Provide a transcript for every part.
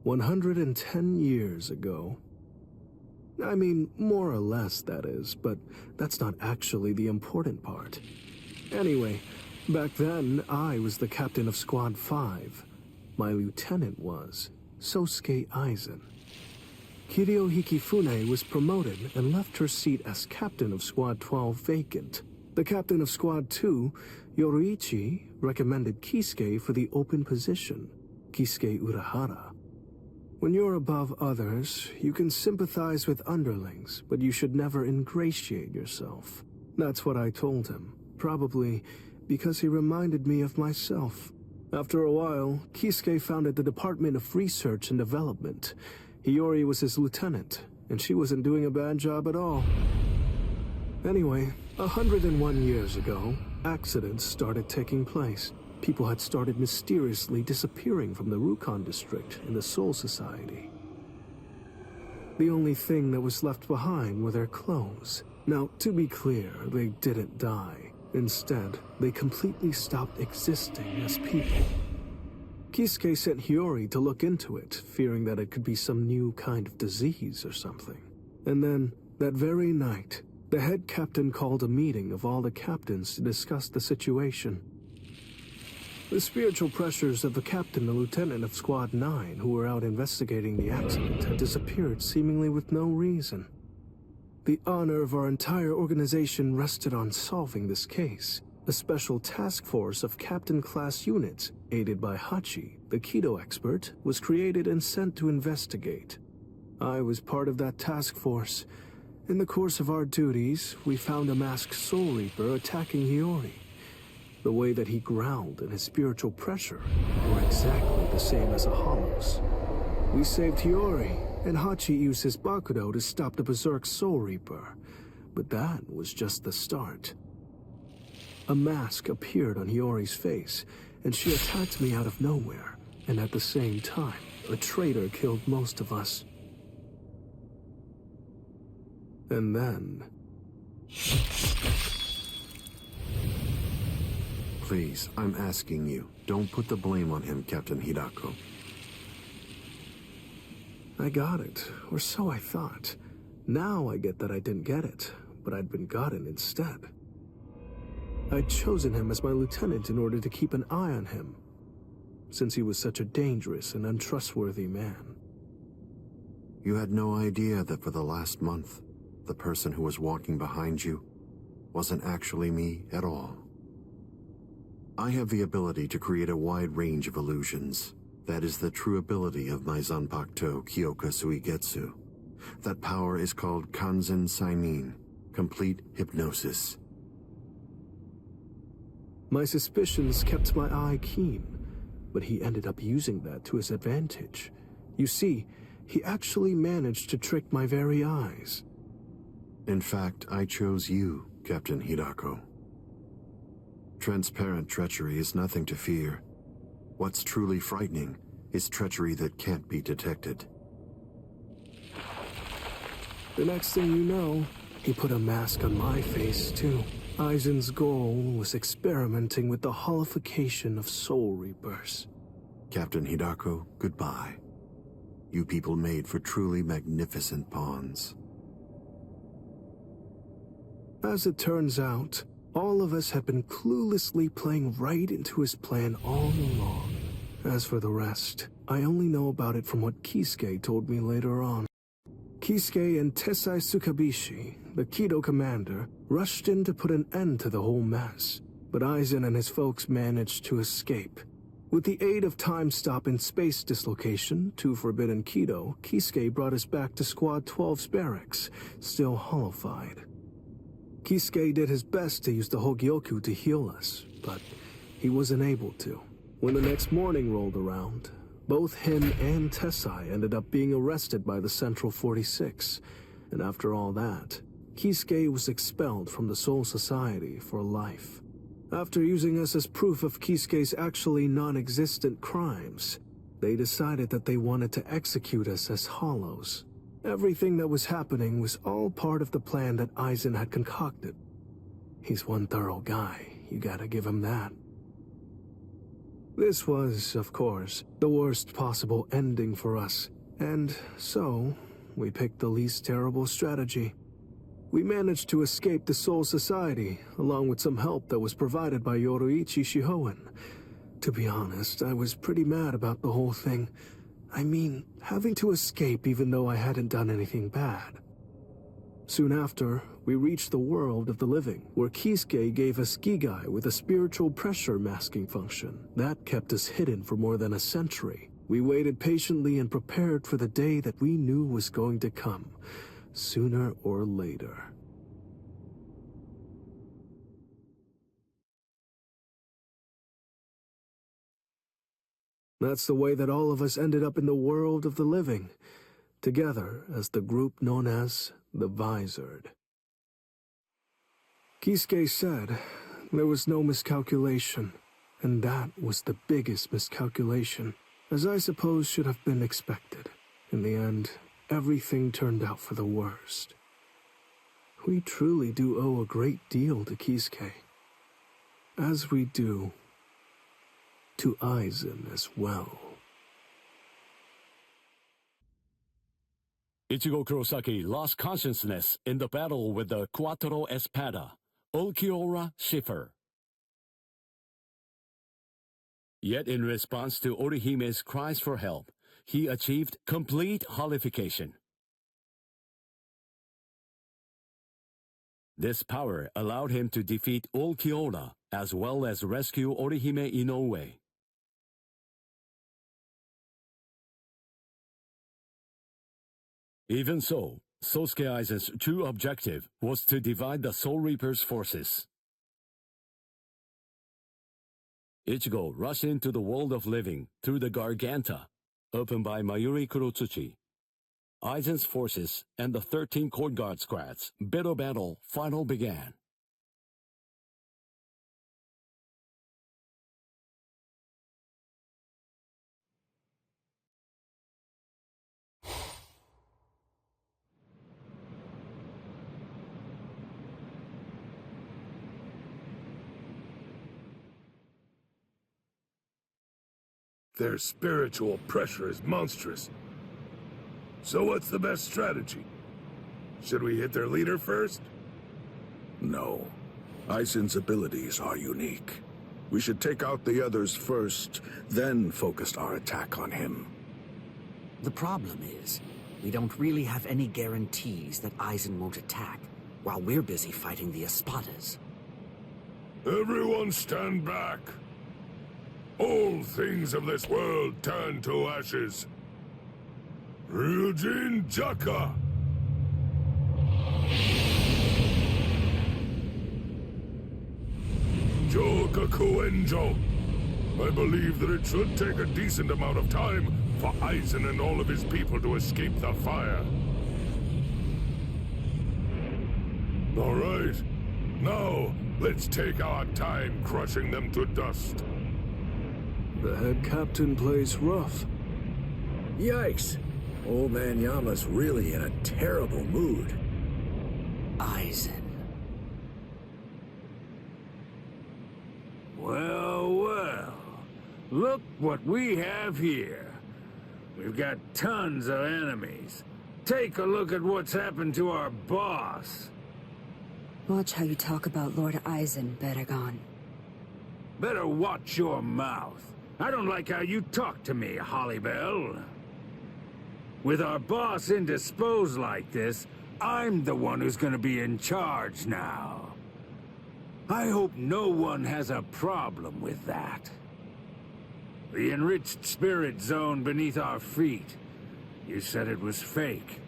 110 years ago. I mean, more or less, that is, but that's not actually the important part. Anyway, back then, I was the captain of Squad 5. My lieutenant was Sosuke Aizen. Kiryo Hikifune was promoted and left her seat as captain of Squad 12 vacant. The captain of Squad 2, Yoruichi, recommended Kisuke for the open position, Kisuke Urahara. When you're above others, you can sympathize with underlings, but you should never ingratiate yourself. That's what I told him, probably because he reminded me of myself. After a while, Kisuke founded the Department of Research and Development. Hiyori was his lieutenant, and she wasn't doing a bad job at all. Anyway, 101 years ago, accidents started taking place. People had started mysteriously disappearing from the Rukon district in the Soul Society. The only thing that was left behind were their clothes. Now, to be clear, they didn't die. Instead, they completely stopped existing as people. Kisuke sent Hiyori to look into it, fearing that it could be some new kind of disease or something. And then, that very night, the head captain called a meeting of all the captains to discuss the situation. The spiritual pressures of the captain and lieutenant of Squad 9 who were out investigating the accident had disappeared seemingly with no reason. The honor of our entire organization rested on solving this case. A special task force of captain-class units, aided by Hachi, the Kido expert, was created and sent to investigate. I was part of that task force. In the course of our duties, we found a masked Soul Reaper attacking Hiyori. The way that he growled and his spiritual pressure were exactly the same as a Hollow's. We saved Hiyori, and Hachi used his Bakudo to stop the Berserk Soul Reaper. But that was just the start. A mask appeared on Hiyori's face, and she attacked me out of nowhere, and at the same time, a traitor killed most of us. And then... Please, I'm asking you, don't put the blame on him, Captain Hidako. I got it, or so I thought. Now I get that I didn't get it, but I'd been gotten instead. I'd chosen him as my lieutenant in order to keep an eye on him, since he was such a dangerous and untrustworthy man. You had no idea that for the last month, the person who was walking behind you wasn't actually me at all. I have the ability to create a wide range of illusions. That is the true ability of my Zanpakuto Kyoka Suigetsu. That power is called Kanzen Sainin, complete hypnosis. My suspicions kept my eye keen, but he ended up using that to his advantage. You see, he actually managed to trick my very eyes. In fact, I chose you, Captain Hidako. Transparent treachery is nothing to fear. What's truly frightening is treachery that can't be detected. The next thing you know, he put a mask on my face too. Aizen's goal was experimenting with the holification of Soul Reapers. Captain Hidako, goodbye. You people made for truly magnificent pawns. As it turns out, all of us had been cluelessly playing right into his plan all along. As for the rest, I only know about it from what Kisuke told me later on. Kisuke and Tessai Tsukabishi, the Kido commander, rushed in to put an end to the whole mess, but Aizen and his folks managed to escape. With the aid of time stop and space dislocation, 2 Forbidden Kido, Kisuke brought us back to Squad 12's barracks, still hollowified. Kisuke did his best to use the Hogyoku to heal us, but he wasn't able to. When the next morning rolled around, both him and Tessai ended up being arrested by the Central 46, and after all that, Kisuke was expelled from the Soul Society for life. After using us as proof of Kisuke's actually non-existent crimes, they decided that they wanted to execute us as Hollows. Everything that was happening was all part of the plan that Aizen had concocted. He's one thorough guy, you gotta give him that. This was, of course, the worst possible ending for us, and so we picked the least terrible strategy. We managed to escape the Soul Society, along with some help that was provided by Yoruichi Shihoen. To be honest, I was pretty mad about the whole thing. I mean, having to escape even though I hadn't done anything bad. Soon after, we reached the world of the living, where Kisuke gave us Gigai with a spiritual pressure masking function. That kept us hidden for more than a century. We waited patiently and prepared for the day that we knew was going to come, sooner or later. That's the way that all of us ended up in the world of the living, together as the group known as the Visored. Kisuke said there was no miscalculation, and that was the biggest miscalculation, as I suppose should have been expected. In the end, everything turned out for the worst. We truly do owe a great deal to Kisuke, as we do to Aizen as well. Ichigo Kurosaki lost consciousness in the battle with the Quattro Espada, Ulquiorra Schiffer. Yet in response to Orihime's cries for help, he achieved complete holification. This power allowed him to defeat Ulquiorra as well as rescue Orihime Inoue. Even so, Sosuke Aizen's true objective was to divide the Soul Reaper's forces. Ichigo rushed into the world of living through the Garganta, opened by Mayuri Kurotsuchi. Aizen's forces and the 13 Court Guard squads' bitter battle finally began. Their spiritual pressure is monstrous. So what's the best strategy? Should we hit their leader first? No. Aizen's abilities are unique. We should take out the others first, then focus our attack on him. The problem is, we don't really have any guarantees that Aizen won't attack, while we're busy fighting the Espadas. Everyone stand back. All things of this world turn to ashes. Ryujin Jaka! Jokaku Enjo! I believe that it should take a decent amount of time for Aizen and all of his people to escape the fire. All right. Now, let's take our time crushing them to dust. The head captain plays rough. Yikes! Old man Yama's really in a terrible mood. Aizen. Well, well. Look what we have here. We've got tons of enemies. Take a look at what's happened to our boss. Watch how you talk about Lord Aizen, Baragon. Better watch your mouth. I don't like how you talk to me, Hollybell. With our boss indisposed like this, I'm the one who's gonna be in charge now. I hope no one has a problem with that. The enriched spirit zone beneath our feet. You said it was fake.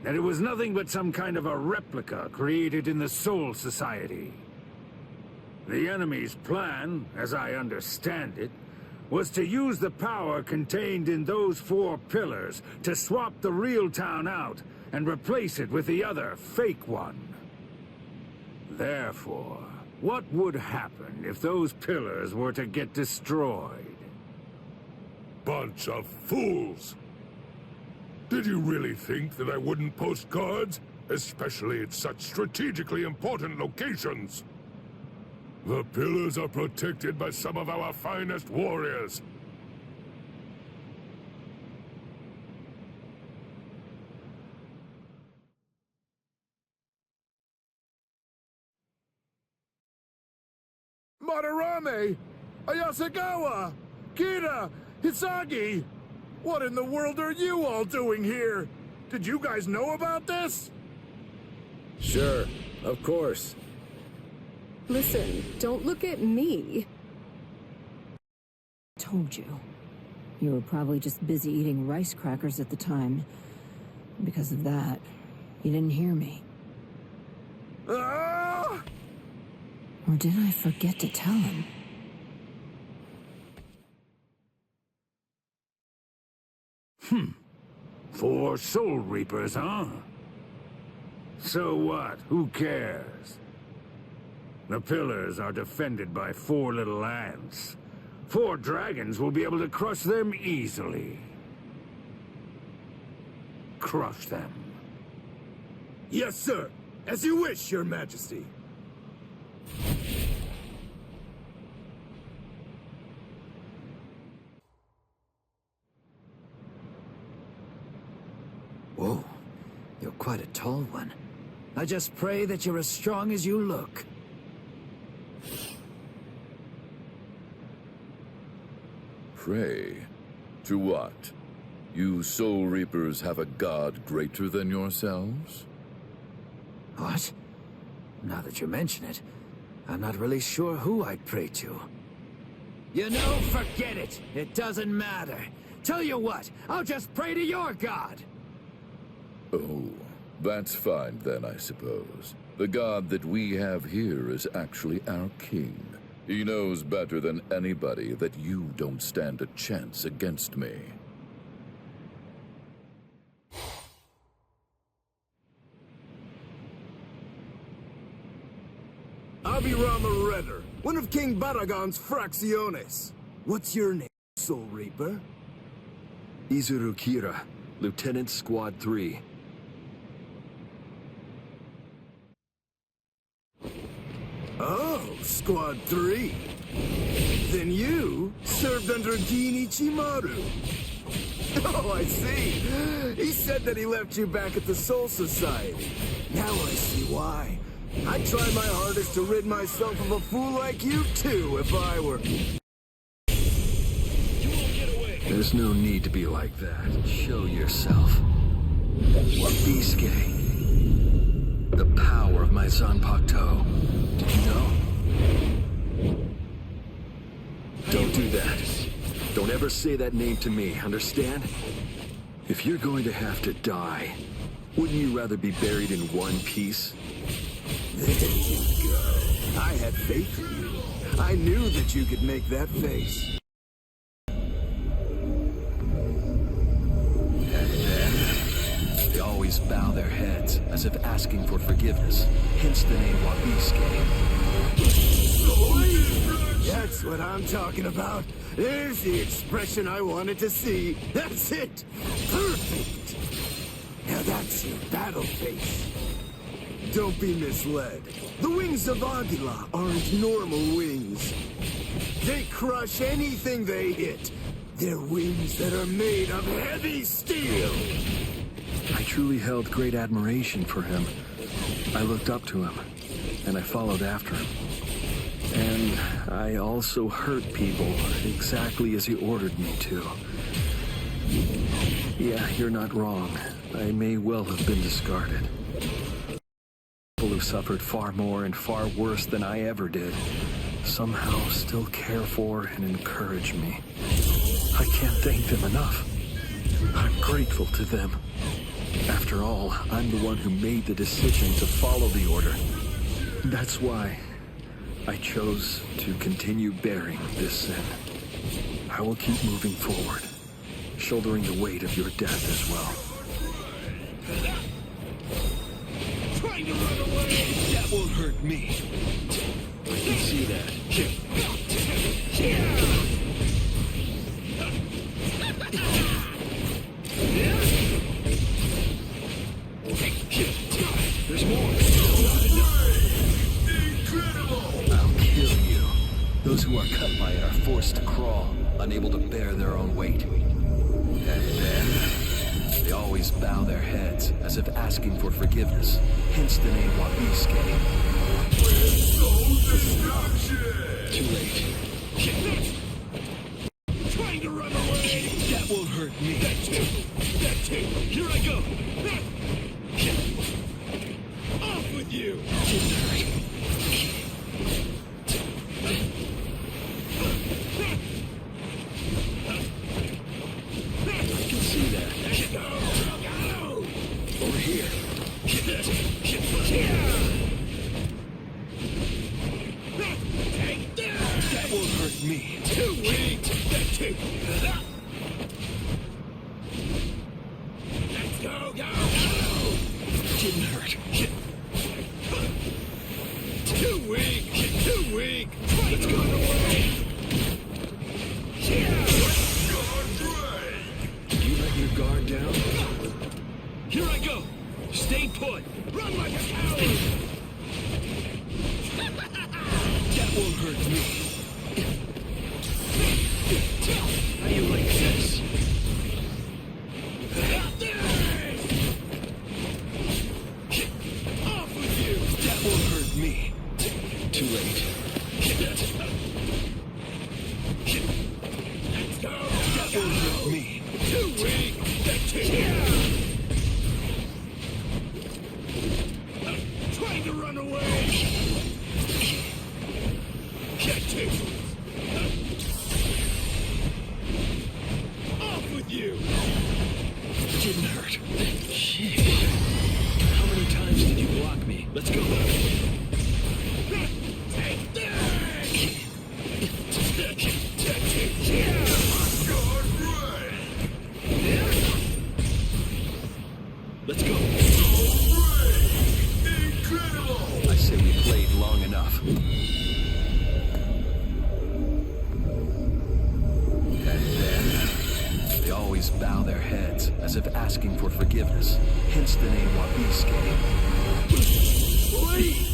That it was nothing but some kind of a replica created in the Soul Society. The enemy's plan, as I understand it, was to use the power contained in those 4 pillars to swap the real town out and replace it with the other, fake one. Therefore, what would happen if those pillars were to get destroyed? Bunch of fools! Did you really think that I wouldn't post guards, especially at such strategically important locations? The pillars are protected by some of our finest warriors. Madarame! Ayasagawa! Kira! Hisagi! What in the world are you all doing here? Did you guys know about this? Sure, of course. Listen, don't look at me. Told you. You were probably just busy eating rice crackers at the time. Because of that, you didn't hear me. Ah! Or did I forget to tell him? Four Soul Reapers, huh? So what? Who cares? The pillars are defended by 4 little ants. 4 dragons will be able to crush them easily. Crush them. Yes, sir. As you wish, Your Majesty. Whoa, you're quite a tall one. I just pray that you're as strong as you look. Pray? To what? You Soul Reapers have a god greater than yourselves? What? Now that you mention it, I'm not really sure who I'd pray to. You know, forget it. It doesn't matter. Tell you what, I'll just pray to your god. Oh, that's fine then, I suppose. The god that we have here is actually our king. He knows better than anybody that you don't stand a chance against me. Abirama Redder, one of King Baragon's fracciones. What's your name, Soul Reaper? Izuru Kira, Lieutenant Squad 3. Oh, Squad 3. Then you served under Gin Ichimaru. Oh, I see. He said that he left you back at the Soul Society. Now I see why. I'd try my hardest to rid myself of a fool like you too, if I were... There's no need to be like that. Show yourself. Bisuke. The power of my Zanpakuto. Did you know? Don't do that. Don't ever say that name to me, understand? If you're going to have to die, wouldn't you rather be buried in one piece? There you go. I had faith in you. I knew that you could make that face. They always bow their heads, as if asking for forgiveness. Hence the name Wabisuke. That's what I'm talking about. There's the expression I wanted to see. That's it. Perfect. Now that's your battle face. Don't be misled. The wings of Aguila aren't normal wings. They crush anything they hit. They're wings that are made of heavy steel. I truly held great admiration for him. I looked up to him, and I followed after him. And I also hurt people exactly as he ordered me to. Yeah, you're not wrong. I may well have been discarded. People who suffered far more and far worse than I ever did somehow still care for and encourage me. I can't thank them enough. I'm grateful to them. After all, I'm the one who made the decision to follow the order. That's why I chose to continue bearing this sin. I will keep moving forward, shouldering the weight of your death as well. Trying to run away! That won't hurt me. I can see that. There's more. Not enough. Incredible! I'll kill bow their heads as if asking for forgiveness, hence the name Wabisuke. Too late. Trying to run away! That won't hurt me. That too! Here I go! Off with you! I can see that. Go! Over here. Take that! That won't hurt me. Too weak! Let's go! Didn't hurt. Too weak! Let's go away! You let your guard down? Here I go! Stay put! Run like a coward! That won't hurt me. How do you like this? Off with you! That won't hurt me. Too late. Let's go! That won't hurt me. Too weak! Trying to run away! Off with you! Didn't hurt. Shit. How many times did you block me? Let's go. Take that! Let's go. Incredible! I say we played long enough. And then, they always bow their heads as if asking for forgiveness, hence the name Wabisuke. Wait!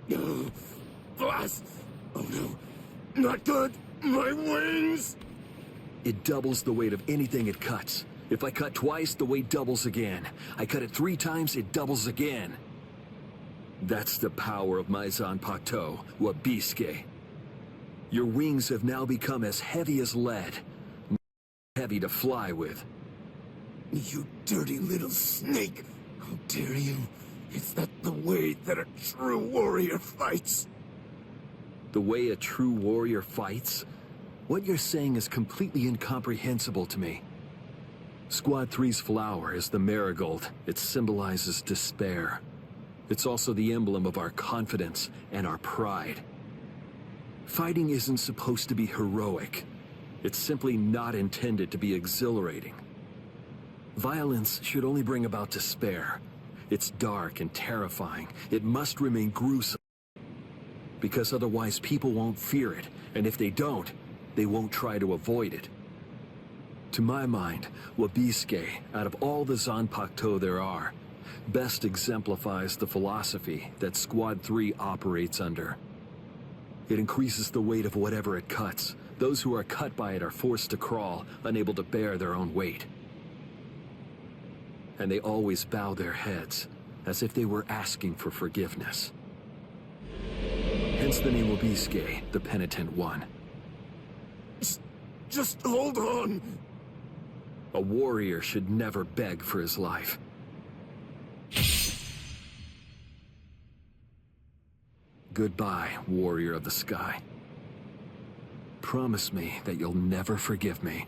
No. Boss! Oh no. Not good! My wings! It doubles the weight of anything it cuts. If I cut twice, the weight doubles again. I cut it 3 times, it doubles again. That's the power of my Zanpakuto, Wabisuke. Your wings have now become as heavy as lead. Heavy to fly with. You dirty little snake! How dare you! Is that the way that a true warrior fights? The way a true warrior fights? What you're saying is completely incomprehensible to me. Squad 3's flower is the marigold. It symbolizes despair. It's also the emblem of our confidence and our pride. Fighting isn't supposed to be heroic. It's simply not intended to be exhilarating. Violence should only bring about despair. It's dark and terrifying. It must remain gruesome. Because otherwise people won't fear it, and if they don't, they won't try to avoid it. To my mind, Wabisuke, out of all the Zanpakuto there are, best exemplifies the philosophy that Squad 3 operates under. It increases the weight of whatever it cuts. Those who are cut by it are forced to crawl, unable to bear their own weight. And they always bow their heads, as if they were asking for forgiveness. Hence the name Wabisuke, the penitent one. Just hold on! A warrior should never beg for his life. Goodbye, warrior of the sky. Promise me that you'll never forgive me.